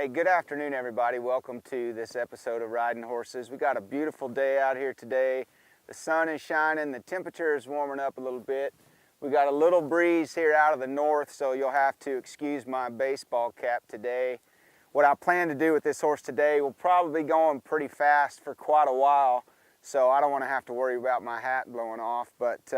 Hey, good afternoon, everybody. Welcome to this episode of Riding Horses. We got a beautiful day out here today. The sun is shining, the temperature is warming up a little bit. We got a little breeze here out of the north, so you'll have to excuse my baseball cap today. What I plan to do with this horse today will probably be going pretty fast for quite a while, so I don't want to have to worry about my hat blowing off, but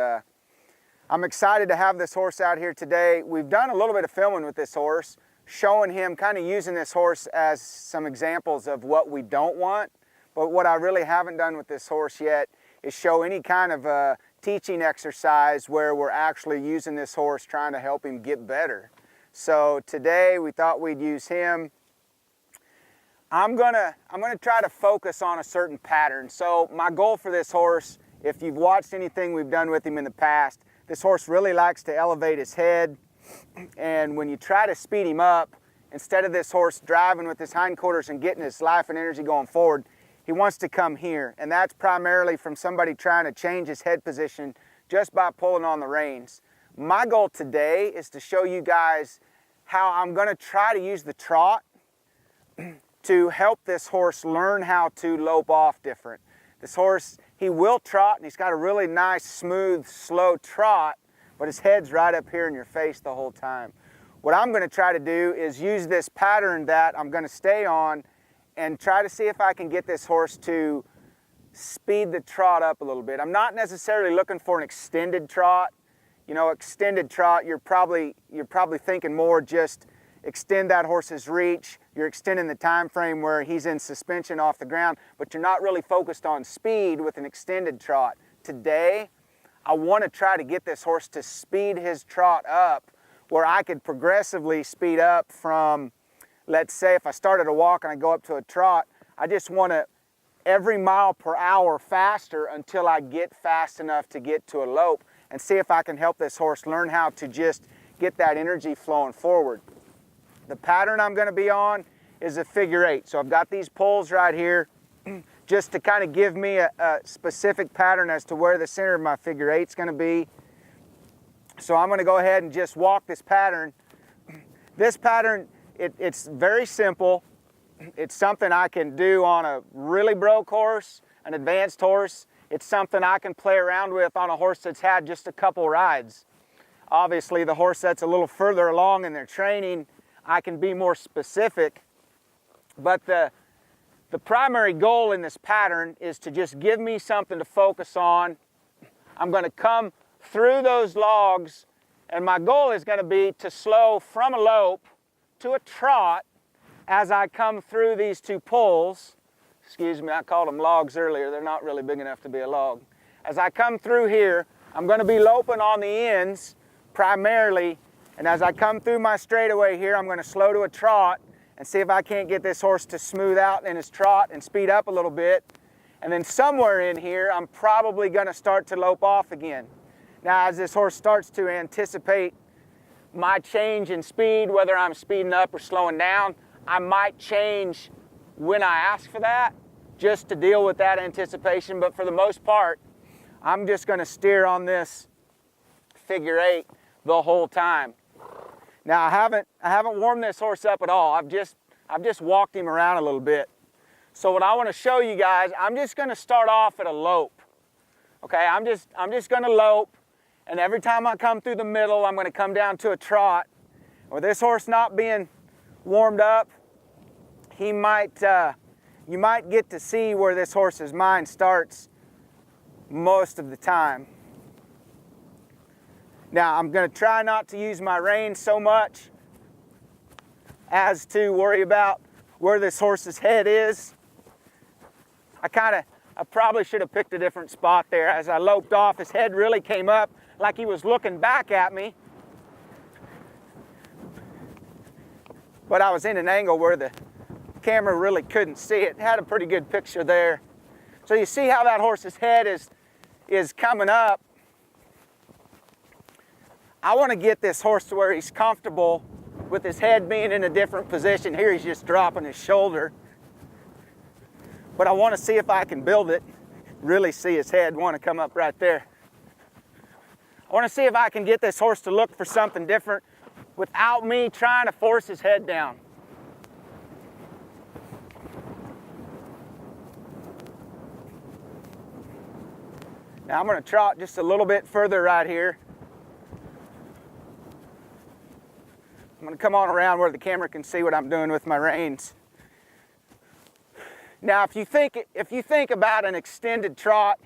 I'm excited to have this horse out here today. We've done a little bit of filming with this horse, showing him, kind of using this horse as some examples of what we don't want. But what I really haven't done with this horse yet is show any kind of teaching exercise where we're actually using this horse trying to help him get better. So today we thought we'd use him. I'm gonna try to focus on a certain pattern. So my goal for this horse, if you've watched anything we've done with him in the past, this horse really likes to elevate his head. And when you try to speed him up, instead of this horse driving with his hindquarters and getting his life and energy going forward, he wants to come here. And that's primarily from somebody trying to change his head position just by pulling on the reins. My goal today is to show you guys how I'm going to try to use the trot to help this horse learn how to lope off different. This horse, he will trot, and he's got a really nice, smooth, slow trot, but his head's right up here in your face the whole time. What I'm going to try to do is use this pattern that I'm going to stay on and try to see if I can get this horse to speed the trot up a little bit. I'm not necessarily looking for an extended trot. You know, extended trot, you're probably thinking more just extend that horse's reach. You're extending the time frame where he's in suspension off the ground, but you're not really focused on speed with an extended trot. Today, I want to try to get this horse to speed his trot up where I could progressively speed up from, let's say if I started a walk and I go up to a trot, I just want to every mile per hour faster until I get fast enough to get to a lope, and see if I can help this horse learn how to just get that energy flowing forward. The pattern I'm going to be on is a figure eight. So I've got these poles right here just to kind of give me a specific pattern as to where the center of my figure eight's going to be. So I'm going to go ahead and just walk this pattern. This pattern, it's very simple. It's something I can do on a really broke horse, an advanced horse. It's something I can play around with on a horse that's had just a couple rides. Obviously, the horse that's a little further along in their training, I can be more specific. But the primary goal in this pattern is to just give me something to focus on. I'm going to come through those logs, and my goal is going to be to slow from a lope to a trot as I come through these two poles. Excuse me, I called them logs earlier. They're not really big enough to be a log. As I come through here, I'm going to be loping on the ends primarily, and as I come through my straightaway here, I'm going to slow to a trot and see if I can't get this horse to smooth out in his trot and speed up a little bit. And then somewhere in here, I'm probably going to start to lope off again. Now, as this horse starts to anticipate my change in speed, whether I'm speeding up or slowing down, I might change when I ask for that, just to deal with that anticipation. But for the most part, I'm just going to steer on this figure eight the whole time. Now, I haven't warmed this horse up at all. I've just walked him around a little bit. So what I want to show you guys, I'm just going to start off at a lope. Okay, I'm just going to lope, and every time I come through the middle, I'm going to come down to a trot. With this horse not being warmed up, you might get to see where this horse's mind starts most of the time. Now, I'm going to try not to use my reins so much as to worry about where this horse's head is. I probably should have picked a different spot there. As I loped off, his head really came up like he was looking back at me. But I was in an angle where the camera really couldn't see it. It had a pretty good picture there. So you see how that horse's head is coming up. I want to get this horse to where he's comfortable with his head being in a different position. Here he's just dropping his shoulder. But I want to see if I can build it. Really see his head want to come up right there. I want to see if I can get this horse to look for something different without me trying to force his head down. Now I'm going to trot just a little bit further right here. I'm going to come on around where the camera can see what I'm doing with my reins. Now if you think about an extended trot,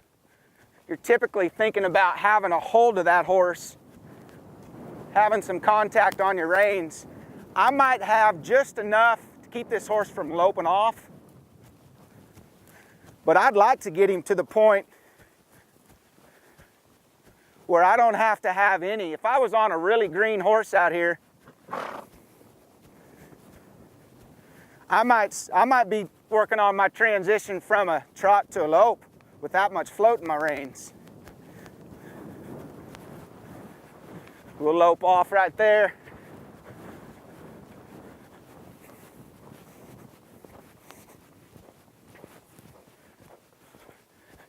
you're typically thinking about having a hold of that horse, having some contact on your reins. I might have just enough to keep this horse from loping off, but I'd like to get him to the point where I don't have to have any. If I was on a really green horse out here, I might be working on my transition from a trot to a lope with that much float in my reins. We'll lope off right there.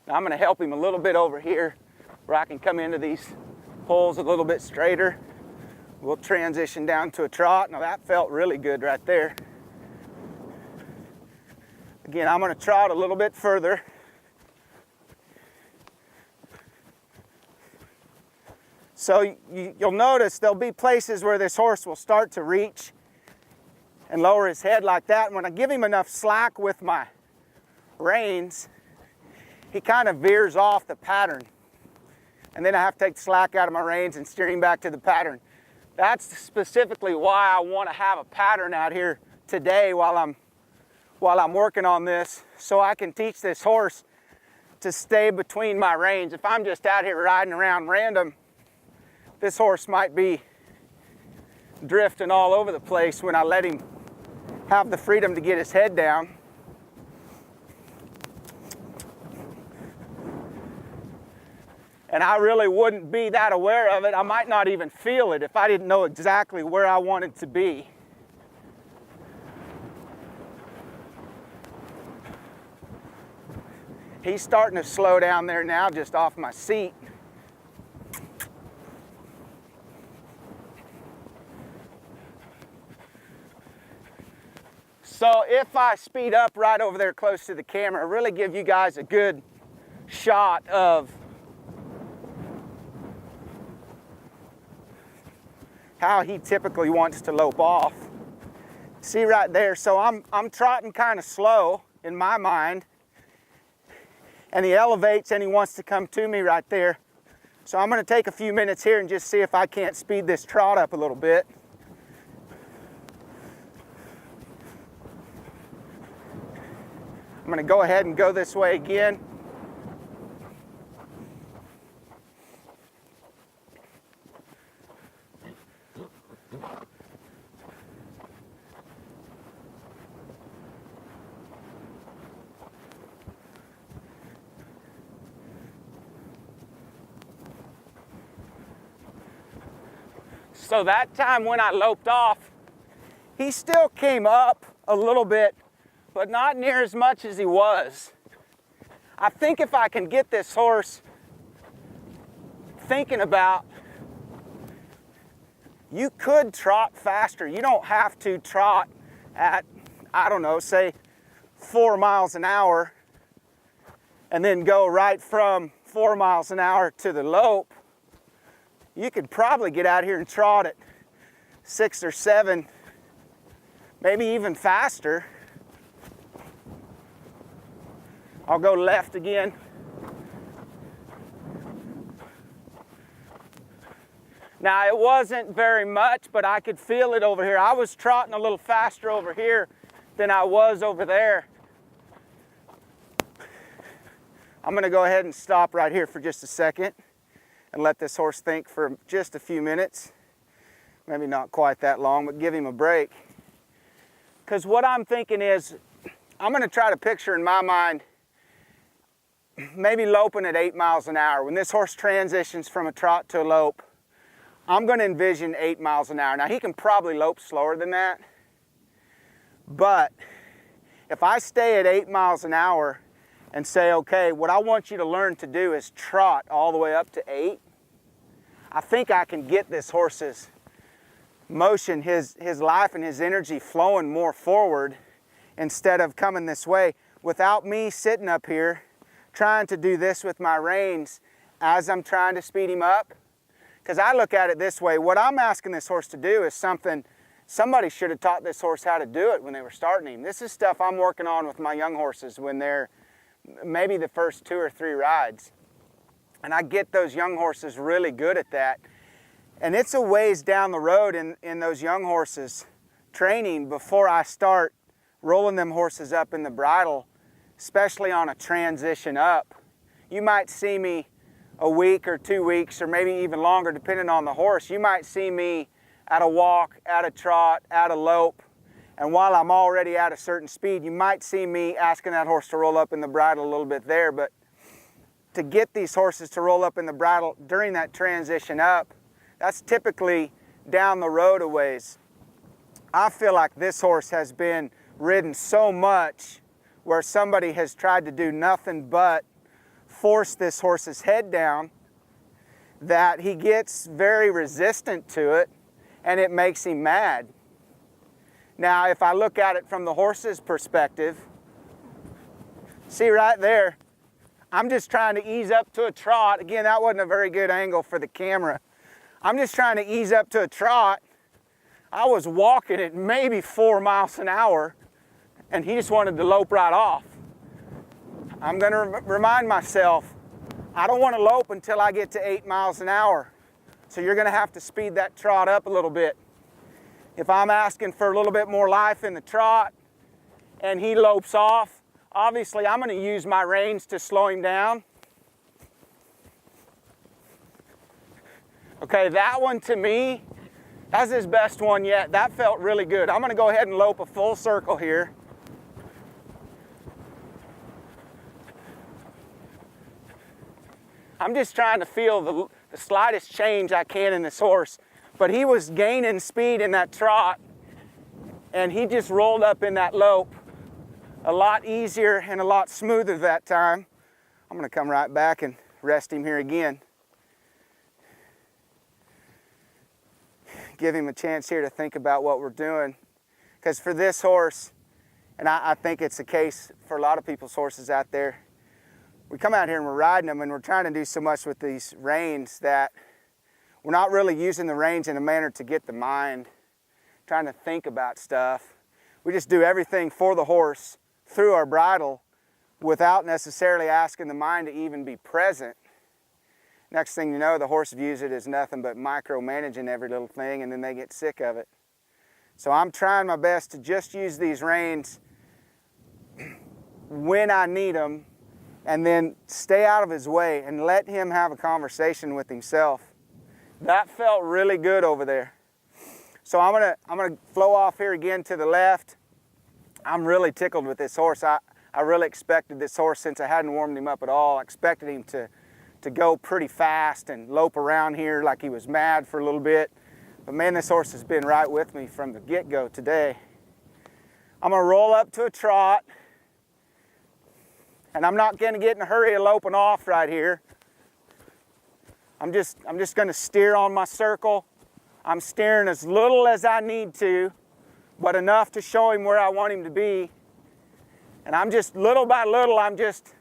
Now I'm going to help him a little bit over here where I can come into these holes a little bit straighter. We'll transition down to a trot. Now that felt really good right there. Again, I'm going to trot a little bit further. So you'll notice there'll be places where this horse will start to reach and lower his head like that. And when I give him enough slack with my reins, he kind of veers off the pattern. And then I have to take the slack out of my reins and steer him back to the pattern. That's specifically why I want to have a pattern out here today while I'm working on this, so I can teach this horse to stay between my reins. If I'm just out here riding around random, this horse might be drifting all over the place when I let him have the freedom to get his head down. And I really wouldn't be that aware of it. I might not even feel it if I didn't know exactly where I wanted to be. He's starting to slow down there now, just off my seat. So if I speed up right over there close to the camera, really give you guys a good shot of how he typically wants to lope off. See right there, so I'm trotting kind of slow in my mind, and he elevates and he wants to come to me right there. So I'm going to take a few minutes here and just see if I can't speed this trot up a little bit. I'm going to go ahead and go this way again. So that time when I loped off, he still came up a little bit, but not near as much as he was. I think if I can get this horse thinking about, you could trot faster. You don't have to trot at, I don't know, say 4 miles an hour and then go right from 4 miles an hour to the lope. You could probably get out here and trot at 6 or 7, maybe even faster. I'll go left again. Now it wasn't very much, but I could feel it over here. I was trotting a little faster over here than I was over there. I'm going to go ahead and stop right here for just a second and let this horse think for just a few minutes. Maybe not quite that long, but give him a break. Because what I'm thinking is, I'm going to try to picture in my mind maybe loping at 8 miles an hour. When this horse transitions from a trot to a lope, I'm going to envision 8 miles an hour. Now he can probably lope slower than that, but if I stay at 8 miles an hour and say, okay, what I want you to learn to do is trot all the way up to 8, I think I can get this horse's motion, his life and his energy flowing more forward instead of coming this way, without me sitting up here trying to do this with my reins as I'm trying to speed him up. Because I look at it this way, what I'm asking this horse to do is something somebody should have taught this horse how to do it when they were starting him. This is stuff I'm working on with my young horses when they're maybe the first 2 or 3 rides. And I get those young horses really good at that. And it's a ways down the road in those young horses training before I start rolling them horses up in the bridle, especially on a transition up. You might see me a week or 2 weeks or maybe even longer depending on the horse. You might see me at a walk, at a trot, at a lope, and while I'm already at a certain speed, you might see me asking that horse to roll up in the bridle a little bit there, but to get these horses to roll up in the bridle during that transition up, that's typically down the road a ways. I feel like this horse has been ridden so much where somebody has tried to do nothing but force this horse's head down that he gets very resistant to it and it makes him mad. Now, if I look at it from the horse's perspective, see right there, I'm just trying to ease up to a trot. Again, that wasn't a very good angle for the camera. I'm just trying to ease up to a trot. I was walking at maybe 4 miles an hour and he just wanted to lope right off. I'm going to remind myself, I don't want to lope until I get to 8 miles an hour. So you're going to have to speed that trot up a little bit. If I'm asking for a little bit more life in the trot and he lopes off, obviously I'm going to use my reins to slow him down. Okay, that one to me, that's his best one yet. That felt really good. I'm going to go ahead and lope a full circle here. I'm just trying to feel the slightest change I can in this horse. But he was gaining speed in that trot, and he just rolled up in that lope a lot easier and a lot smoother that time. I'm going to come right back and rest him here again. Give him a chance here to think about what we're doing. Because for this horse, and I think it's the case for a lot of people's horses out there, we come out here and we're riding them and we're trying to do so much with these reins that we're not really using the reins in a manner to get the mind, trying to think about stuff. We just do everything for the horse through our bridle without necessarily asking the mind to even be present. Next thing you know, the horse views it as nothing but micromanaging every little thing, and then they get sick of it. So I'm trying my best to just use these reins when I need them, and then stay out of his way and let him have a conversation with himself. That felt really good over there. So I'm gonna flow off here again to the left. I'm really tickled with this horse. I really expected this horse, since I hadn't warmed him up at all, I expected him to go pretty fast and lope around here like he was mad for a little bit. But man, this horse has been right with me from the get-go today. I'm gonna roll up to a trot, and I'm not gonna get in a hurry of loping off right here. I'm just gonna steer on my circle. I'm steering as little as I need to, but enough to show him where I want him to be. And I'm just, little by little, I'm just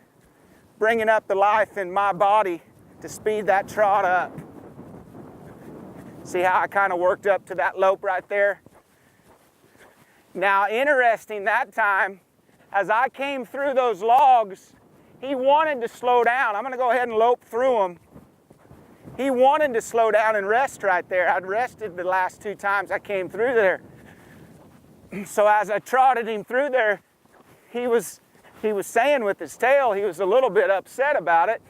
bringing up the life in my body to speed that trot up. See how I kind of worked up to that lope right there? Now, interesting, that time, as I came through those logs, he wanted to slow down. I'm going to go ahead and lope through them. He wanted to slow down and rest right there. I'd rested the last 2 times I came through there. So as I trotted him through there, he was saying with his tail, he was a little bit upset about it.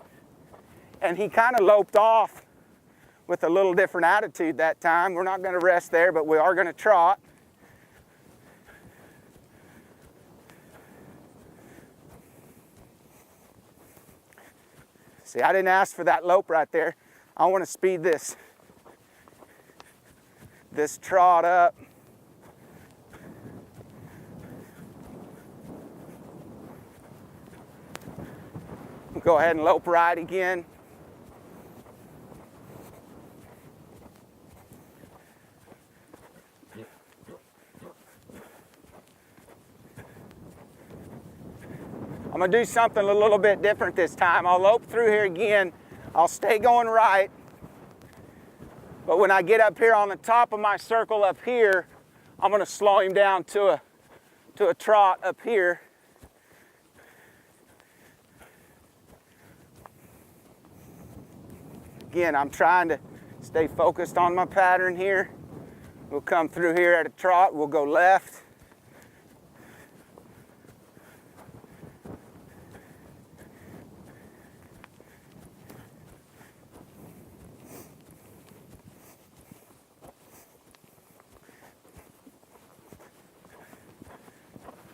And he kind of loped off with a little different attitude that time. We're not going to rest there, but we are going to trot. See, I didn't ask for that lope right there. I want to speed this trot up. Go ahead and lope right again. I'm going to do something a little bit different this time. I'll lope through here again. I'll stay going right. But when I get up here on the top of my circle up here, I'm going to slow him down to a trot up here. Again, I'm trying to stay focused on my pattern here. We'll come through here at a trot. We'll go left.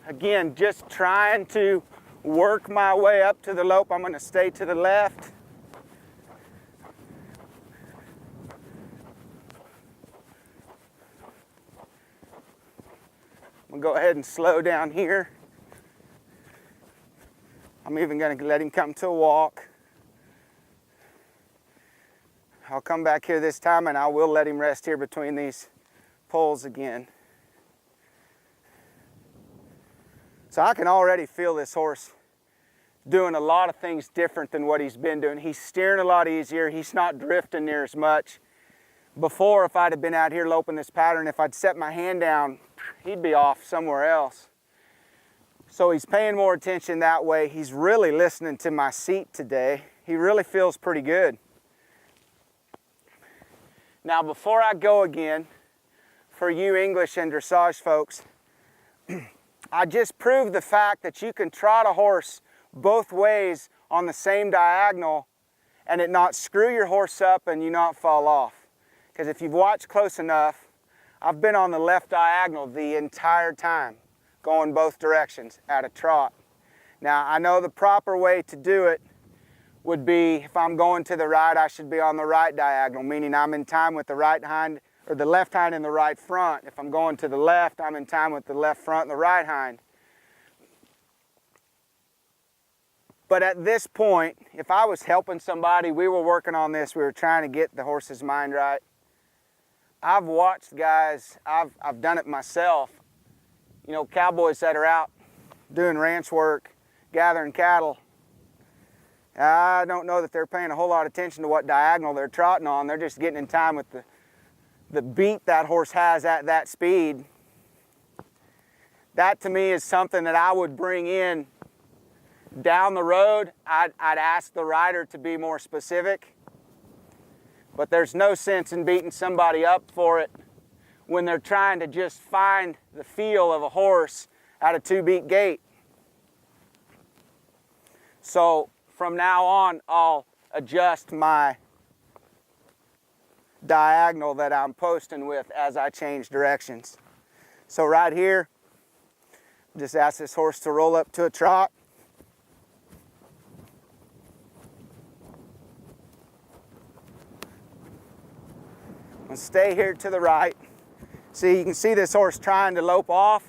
Again, just trying to work my way up to the lope. I'm going to stay to the left. I'm going to go ahead and slow down here. I'm even going to let him come to a walk. I'll come back here this time and I will let him rest here between these poles again. So I can already feel this horse doing a lot of things different than what he's been doing. He's steering a lot easier. He's not drifting near as much. Before, if I'd have been out here loping this pattern, if I'd set my hand down, he'd be off somewhere else. So he's paying more attention that way. He's really listening to my seat today. He really feels pretty good. Now, before I go again, for you English and dressage folks, I just proved the fact that you can trot a horse both ways on the same diagonal and it not screw your horse up and you not fall off. Because if you've watched close enough, I've been on the left diagonal the entire time, going both directions at a trot. Now, I know the proper way to do it would be, if I'm going to the right, I should be on the right diagonal, meaning I'm in time with the right hind, or the left hind and the right front. If I'm going to the left, I'm in time with the left front and the right hind. But at this point, if I was helping somebody, we were working on this, we were trying to get the horse's mind right. I've watched guys, I've done it myself, you know, cowboys that are out doing ranch work, gathering cattle. I don't know that they're paying a whole lot of attention to what diagonal they're trotting on. They're just getting in time with the beat that horse has at that speed. That to me is something that I would bring in down the road. I'd ask the rider to be more specific, but there's no sense in beating somebody up for it when they're trying to just find the feel of a horse at a two-beat gait. So from now on, I'll adjust my diagonal that I'm posting with as I change directions. So right here, just ask this horse to roll up to a trot. And stay here to the right. See, you can see this horse trying to lope off.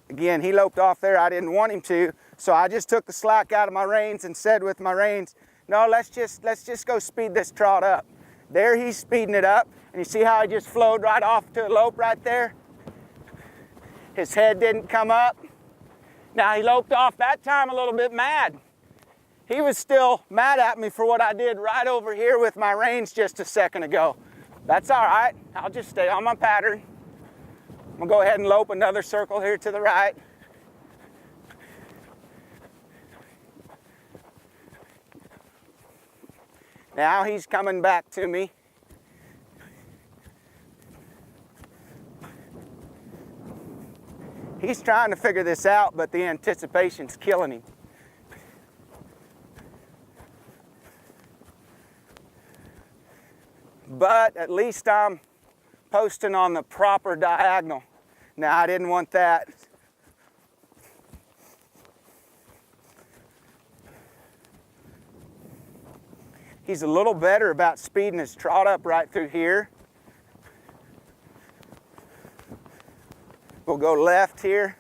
Again, he loped off there. I didn't want him to, so I just took the slack out of my reins and said with my reins, no, let's just go speed this trot up. There he's speeding it up, and you see how he just flowed right off to a lope right there? His head didn't come up. Now he loped off that time a little bit mad. He was still mad at me for what I did right over here with my reins just a second ago. That's all right, I'll just stay on my pattern. I'm gonna go ahead and lope another circle here to the right. Now he's coming back to me. He's trying to figure this out, but the anticipation's killing him. But at least I'm posting on the proper diagonal. Now, I didn't want that. He's a little better about speeding his trot up right through here. We'll go left here.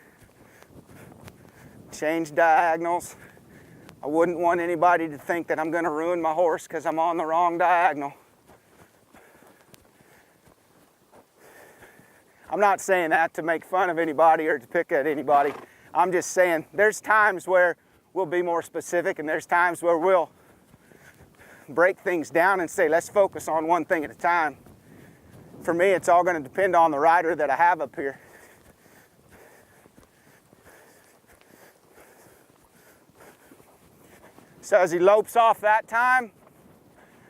Change diagonals. I wouldn't want anybody to think that I'm going to ruin my horse because I'm on the wrong diagonal. I'm not saying that to make fun of anybody or to pick at anybody. I'm just saying there's times where we'll be more specific, and there's times where we'll break things down and say, let's focus on one thing at a time. For me, it's all going to depend on the rider that I have up here. So as he lopes off that time,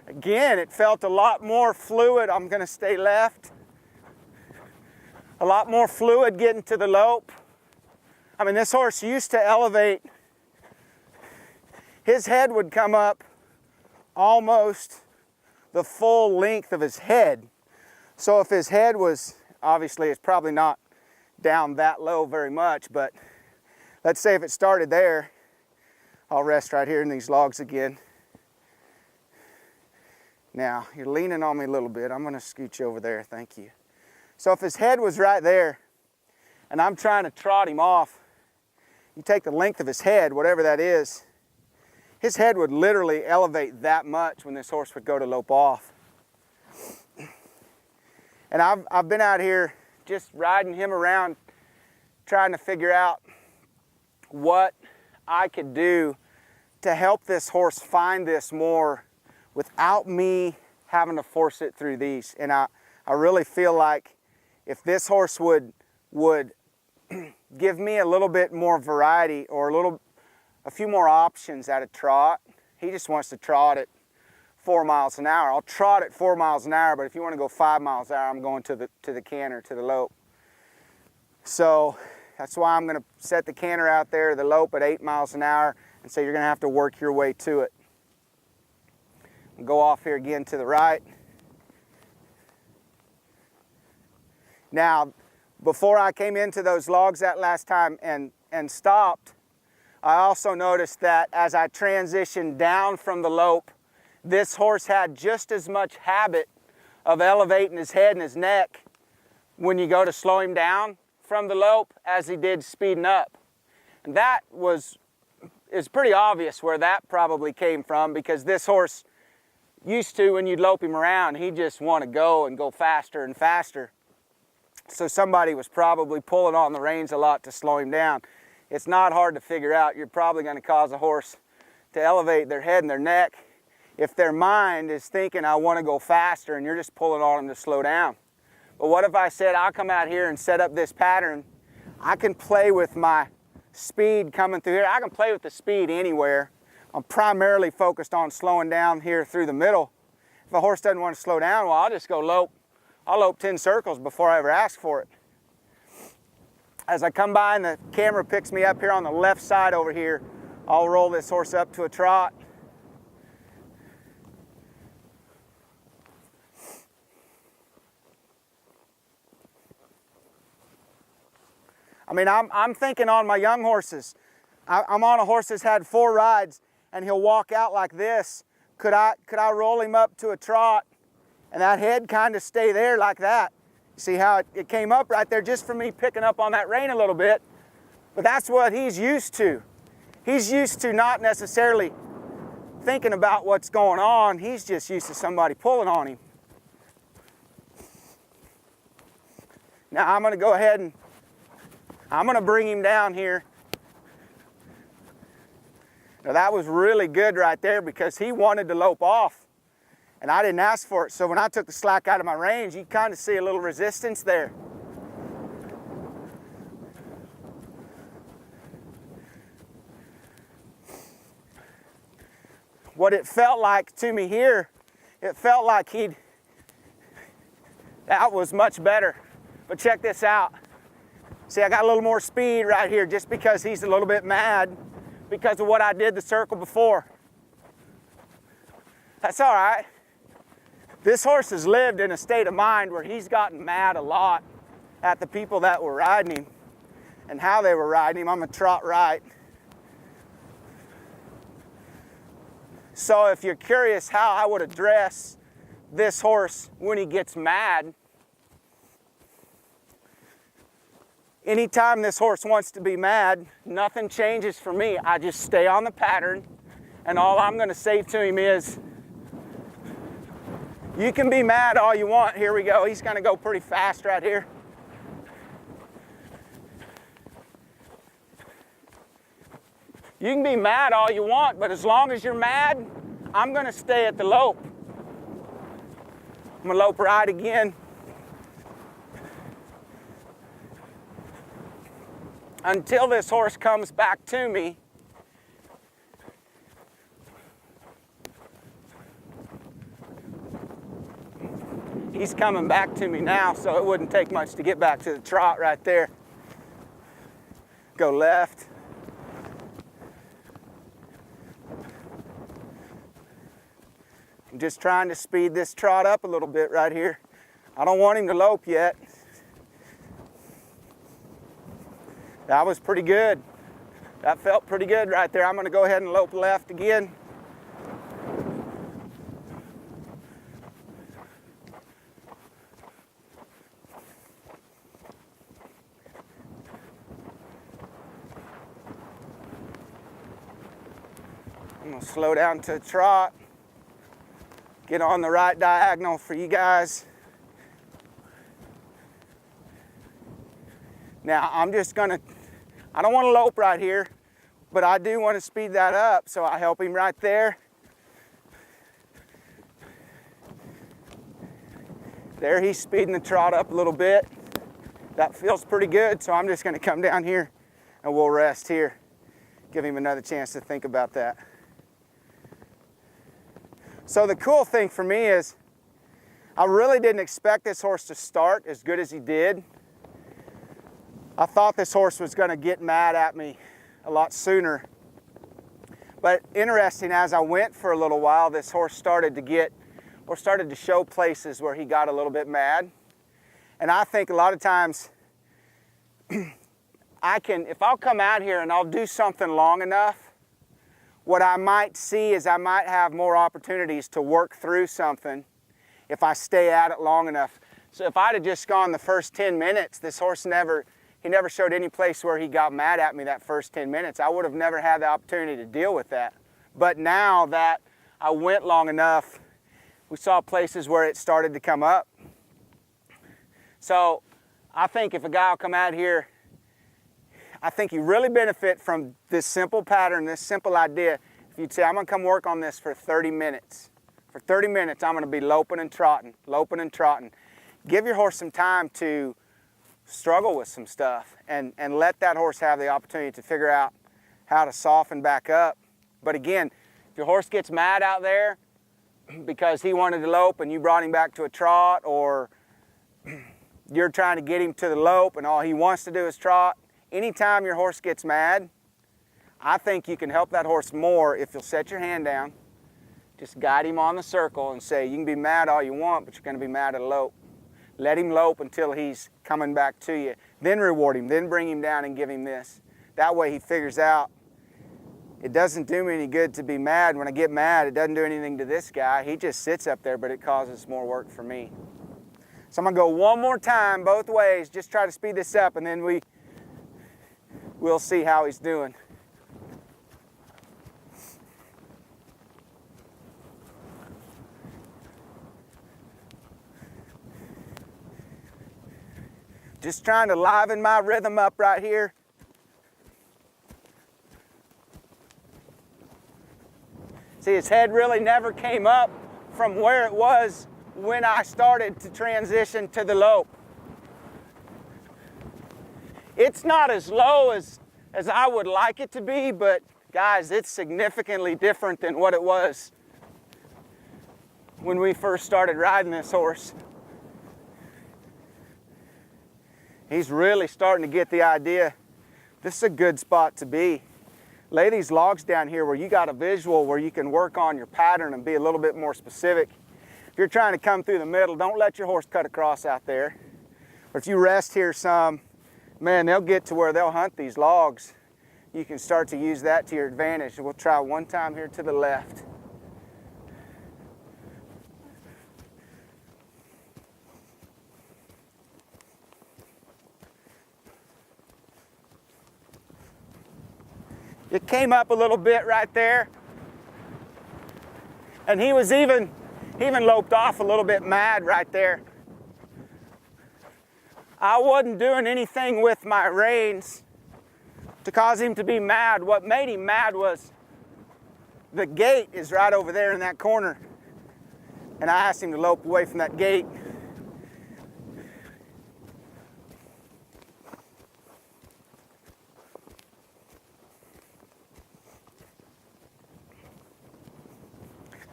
again, it felt a lot more fluid. I'm going to stay left. A lot more fluid getting to the lope. I mean, this horse used to elevate. His head would come up almost the full length of his head. So if his head was, obviously it's probably not down that low very much, but let's say if it started there, I'll rest right here in these logs again. Now, you're leaning on me a little bit. I'm going to scooch over there, thank you. So if his head was right there, and I'm trying to trot him off, you take the length of his head, whatever that is, his head would literally elevate that much when this horse would go to lope off. And I've been out here just riding him around, trying to figure out what I could do to help this horse find this more without me having to force it through these. And I really feel like if this horse would give me a little bit more variety or a few more options at a trot. He just wants to trot at 4 miles an hour. I'll trot at 4 miles an hour, but if you want to go 5 miles an hour, I'm going to the canter, to the lope. So that's why I'm going to set the canter out there, the lope at 8 miles an hour, and so you're going to have to work your way to it. Go off here again to the right. Now, before I came into those logs that last time and stopped, I also noticed that as I transitioned down from the lope, this horse had just as much habit of elevating his head and his neck when you go to slow him down from the lope as he did speeding up. And that is pretty obvious where that probably came from, because this horse used to, when you'd lope him around, he'd just want to go and go faster and faster. So somebody was probably pulling on the reins a lot to slow him down. It's not hard to figure out. You're probably going to cause a horse to elevate their head and their neck if their mind is thinking, I want to go faster, and you're just pulling on them to slow down. But what if I said, I'll come out here and set up this pattern. I can play with my speed coming through here. I can play with the speed anywhere. I'm primarily focused on slowing down here through the middle. If a horse doesn't want to slow down, well, I'll just go lope. I'll lope 10 circles before I ever ask for it. As I come by and the camera picks me up here on the left side over here, I'll roll this horse up to a trot. I mean, I'm thinking on my young horses. I'm on a horse that's had 4 rides, and he'll walk out like this. Could I roll him up to a trot and that head kind of stay there like that? See how it came up right there just from me picking up on that rein a little bit. But that's what he's used to. He's used to not necessarily thinking about what's going on. He's just used to somebody pulling on him. Now I'm going to go ahead and I'm going to bring him down here. Now that was really good right there because he wanted to lope off. And I didn't ask for it, so when I took the slack out of my reins, you kind of see a little resistance there. What it felt like to me here, it felt like that was much better. But check this out. See, I got a little more speed right here just because he's a little bit mad because of what I did the circle before. That's all right. This horse has lived in a state of mind where he's gotten mad a lot at the people that were riding him and how they were riding him. I'm a trot right. So if you're curious how I would address this horse when he gets mad, anytime this horse wants to be mad, nothing changes for me. I just stay on the pattern, and all I'm going to say to him is, you can be mad all you want. Here we go. He's going to go pretty fast right here. You can be mad all you want, but as long as you're mad, I'm gonna stay at the lope. I'm gonna lope right again. Until this horse comes back to me. He's coming back to me now, so it wouldn't take much to get back to the trot right there. Go left. I'm just trying to speed this trot up a little bit right here. I don't want him to lope yet. That was pretty good. That felt pretty good right there. I'm going to go ahead and lope left again. I'm going to slow down to a trot. Get on the right diagonal for you guys. Now I'm just gonna, I don't want to lope right here, but I do want to speed that up, so I help him right there. There, he's speeding the trot up a little bit. That feels pretty good, so I'm just gonna come down here and we'll rest here. Give him another chance to think about that. So the cool thing for me is I really didn't expect this horse to start as good as he did. I thought this horse was going to get mad at me a lot sooner. But interesting, as I went for a little while, this horse started to show places where he got a little bit mad. And I think a lot of times if I'll come out here and I'll do something long enough, what I might see is I might have more opportunities to work through something if I stay at it long enough. So if I'd have just gone the first 10 minutes, this horse never showed any place where he got mad at me that first 10 minutes. I would have never had the opportunity to deal with that. But now that I went long enough, we saw places where it started to come up. So I think if a guy will come out here, I think you really benefit from this simple pattern, this simple idea. If you'd say, I'm gonna come work on this for 30 minutes. For 30 minutes, I'm gonna be loping and trotting, loping and trotting. Give your horse some time to struggle with some stuff and let that horse have the opportunity to figure out how to soften back up. But again, if your horse gets mad out there because he wanted to lope and you brought him back to a trot, or you're trying to get him to the lope and all he wants to do is trot, anytime your horse gets mad, I think you can help that horse more if you'll set your hand down, just guide him on the circle and say, you can be mad all you want, but you're going to be mad at a lope. Let him lope until he's coming back to you. Then reward him, then bring him down and give him this. That way he figures out, it doesn't do me any good to be mad. When I get mad, it doesn't do anything to this guy. He just sits up there, but it causes more work for me. So I'm going to go one more time both ways, just try to speed this up, and then we'll see how he's doing. Just trying to liven my rhythm up right here. See, his head really never came up from where it was when I started to transition to the lope. It's not as low as I would like it to be, but guys, it's significantly different than what it was when we first started riding this horse. He's really starting to get the idea. This is a good spot to be. Lay these logs down here where you got a visual where you can work on your pattern and be a little bit more specific. If you're trying to come through the middle, don't let your horse cut across out there. Or if you rest here some, man, they'll get to where they'll hunt these logs. You can start to use that to your advantage. We'll try one time here to the left. It came up a little bit right there. And he was even loped off a little bit mad right there. I wasn't doing anything with my reins. to cause him to be mad. What made him mad was the gate is right over there in that corner. And I asked him to lope away from that gate.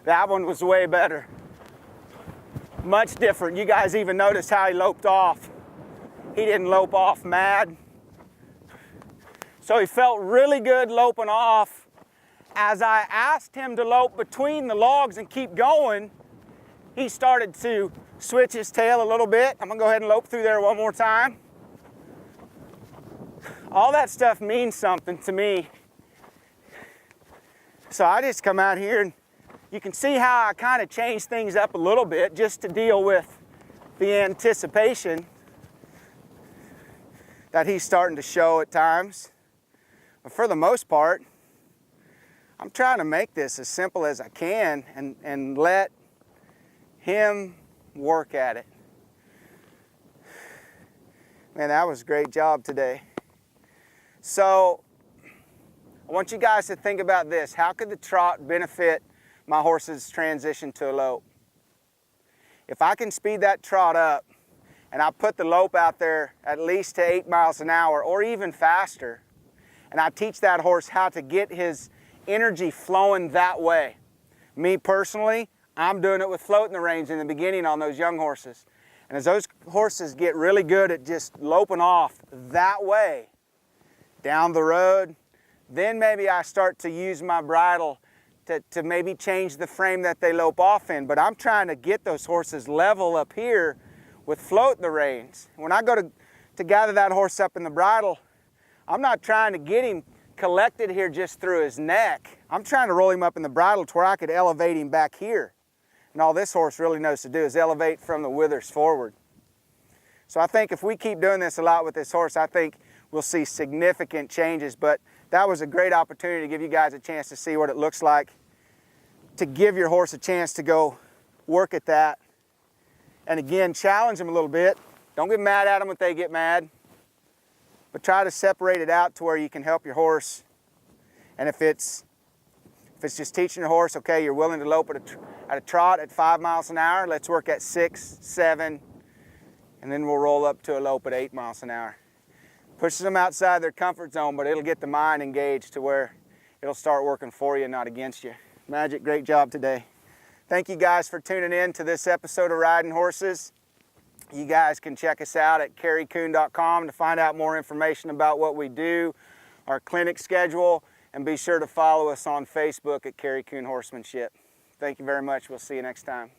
That one was way better. Much different. You guys even noticed how he loped off. He didn't lope off mad. So he felt really good loping off. As I asked him to lope between the logs and keep going, he started to switch his tail a little bit. I'm gonna go ahead and lope through there one more time. All that stuff means something to me. So I just come out here and you can see how I kind of changed things up a little bit just to deal with the anticipation that he's starting to show at times. But for the most part, I'm trying to make this as simple as I can and let him work at it. Man, that was a great job today. So I want you guys to think about this. How could the trot benefit my horse's transition to a lope? If I can speed that trot up and I put the lope out there at least to 8 miles an hour or even faster, and I teach that horse how to get his energy flowing that way. Me personally, I'm doing it with floating the reins in the beginning on those young horses. And as those horses get really good at just loping off that way down the road, then maybe I start to use my bridle to maybe change the frame that they lope off in. But I'm trying to get those horses level up here with floating the reins. When I go to gather that horse up in the bridle, I'm not trying to get him collected here just through his neck. I'm trying to roll him up in the bridle to where I could elevate him back here. And all this horse really knows to do is elevate from the withers forward. So I think if we keep doing this a lot with this horse, I think we'll see significant changes. But that was a great opportunity to give you guys a chance to see what it looks like, to give your horse a chance to go work at that. And again, challenge them a little bit. Don't get mad at them when they get mad, but try to separate it out to where you can help your horse. And if it's just teaching your horse, okay, you're willing to lope at a trot at 5 miles an hour, let's work at 6, 7, and then we'll roll up to a lope at 8 miles an hour. Pushes them outside their comfort zone, but it'll get the mind engaged to where it'll start working for you, not against you. Magic, great job today. Thank you guys for tuning in to this episode of Riding Horses. You guys can check us out at kerrycoon.com to find out more information about what we do, our clinic schedule, and be sure to follow us on Facebook at Kerry Coon Horsemanship. Thank you very much. We'll see you next time.